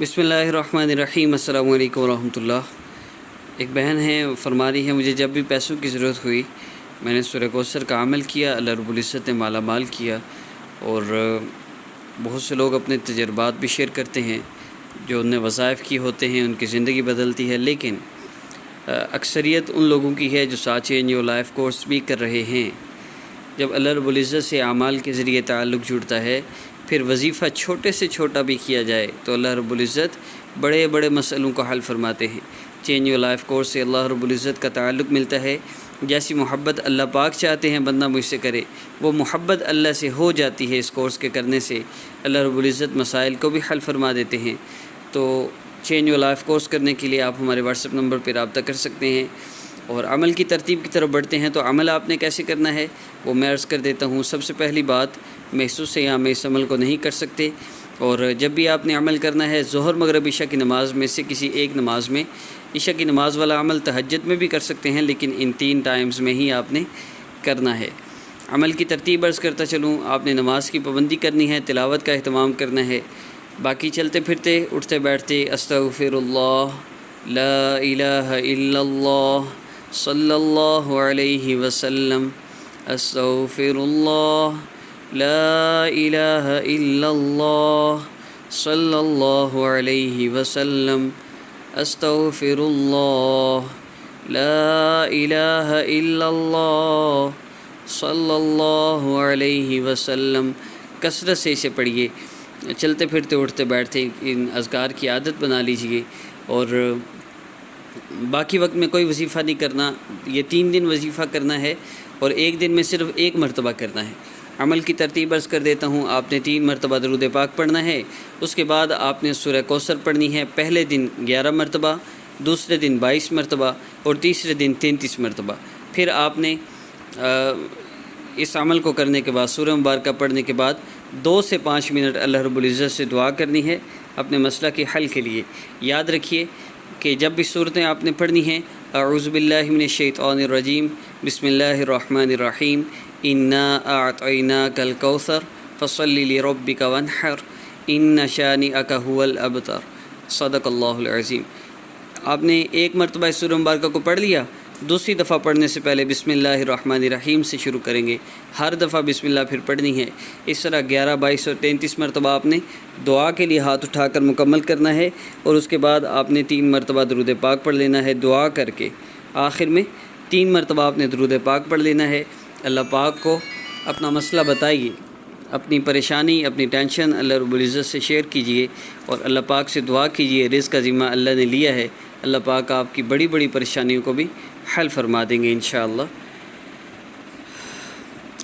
بسم اللہ الرحمن الرحیم۔ السلام علیکم ورحمۃ اللہ۔ ایک بہن ہے، فرما رہی ہے مجھے جب بھی پیسوں کی ضرورت ہوئی میں نے سورہ کوثر کا عمل کیا، اللہ رب العزت نے مالا مال کیا۔ اور بہت سے لوگ اپنے تجربات بھی شیئر کرتے ہیں، جو انہیں وظائف کی ہوتے ہیں، ان کی زندگی بدلتی ہے، لیکن اکثریت ان لوگوں کی ہے جو ساتھ چینج یور لائف کورس بھی کر رہے ہیں۔ جب اللہ رب العزت سے اعمال کے ذریعے تعلق جڑتا ہے، پھر وظیفہ چھوٹے سے چھوٹا بھی کیا جائے تو اللہ رب العزت بڑے بڑے مسئلوں کو حل فرماتے ہیں۔ چینج یور لائف کورس سے اللہ رب العزت کا تعلق ملتا ہے۔ جیسی محبت اللہ پاک چاہتے ہیں بندہ مجھ سے کرے، وہ محبت اللہ سے ہو جاتی ہے۔ اس کورس کے کرنے سے اللہ رب العزت مسائل کو بھی حل فرما دیتے ہیں۔ تو چینج یور لائف کورس کرنے کے لیے آپ ہمارے واٹس ایپ نمبر پہ رابطہ کر سکتے ہیں۔ اور عمل کی ترتیب کی طرف بڑھتے ہیں، تو عمل آپ نے کیسے کرنا ہے وہ میں عرض کر دیتا ہوں۔ سب سے پہلی بات، محسوس سے یا میں اس عمل کو نہیں کر سکتے، اور جب بھی آپ نے عمل کرنا ہے ظہر مغرب عشاء کی نماز میں سے کسی ایک نماز میں، عشاء کی نماز والا عمل تہجد میں بھی کر سکتے ہیں، لیکن ان 3 ٹائمز میں ہی آپ نے کرنا ہے۔ عمل کی ترتیب عرض کرتا چلوں، آپ نے نماز کی پابندی کرنی ہے، تلاوت کا اہتمام کرنا ہے، باقی چلتے پھرتے اٹھتے بیٹھتے استغفر اللہ، لا الہ الا اللہ، صلی اللہ علیہ وسلم، استغفر اللہ، لا الہ الا اللہ، صلی اللہ علیہ وسلم، استغفر اللہ، لا الہ الا اللہ، صلی اللہ علیہ وسلم۔ کثرت سے اسے پڑھیے، چلتے پھرتے اٹھتے بیٹھتے ان اذکار کی عادت بنا لیجئے۔ اور باقی وقت میں کوئی وظیفہ نہیں کرنا، یہ 3 دن وظیفہ کرنا ہے اور ایک دن میں صرف 1 مرتبہ کرنا ہے۔ عمل کی ترتیب عرض کر دیتا ہوں، آپ نے 3 مرتبہ درود پاک پڑھنا ہے، اس کے بعد آپ نے سورہ کوثر پڑھنی ہے، پہلے دن 11 مرتبہ، دوسرے دن 22 مرتبہ اور تیسرے دن 33 مرتبہ۔ پھر آپ نے اس عمل کو کرنے کے بعد سورہ مبارکہ پڑھنے کے بعد 2 سے 5 منٹ اللہ رب العزت سے دعا کرنی ہے اپنے مسئلہ کے حل کے لیے۔ یاد رکھیے کہ جب بھی صورتیں آپ نے پڑھنی ہیں، اعوذ باللہ من الشیطان الرجیم، بسم اللہ الرحمن الرحیم، انا اعطیناک الکوثر فصلی لربک وانحر ان شانئک ھو الابتر، صدق اللہ العظیم۔ آپ نے 1 مرتبہ اس سورہ مبارکہ کو پڑھ لیا، دوسری دفعہ پڑھنے سے پہلے بسم اللہ الرحمن الرحیم سے شروع کریں گے، ہر دفعہ بسم اللہ پھر پڑھنی ہے۔ اس طرح 11، 22 اور 33 مرتبہ آپ نے دعا کے لیے ہاتھ اٹھا کر مکمل کرنا ہے، اور اس کے بعد آپ نے 3 مرتبہ درود پاک پڑھ لینا ہے دعا کر کے۔ آخر میں 3 مرتبہ آپ نے درود پاک پڑھ لینا ہے۔ اللہ پاک کو اپنا مسئلہ بتائیے، اپنی پریشانی، اپنی ٹینشن اللہ رب العزت سے شیئر کیجئے، اور اللہ پاک سے دعا کیجئے۔ رزق کا ذمہ اللہ نے لیا ہے، اللہ پاک آپ کی بڑی بڑی پریشانیوں کو بھی حل فرما دیں گے انشاءاللہ۔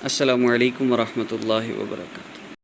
السلام علیکم ورحمۃ اللہ وبرکاتہ۔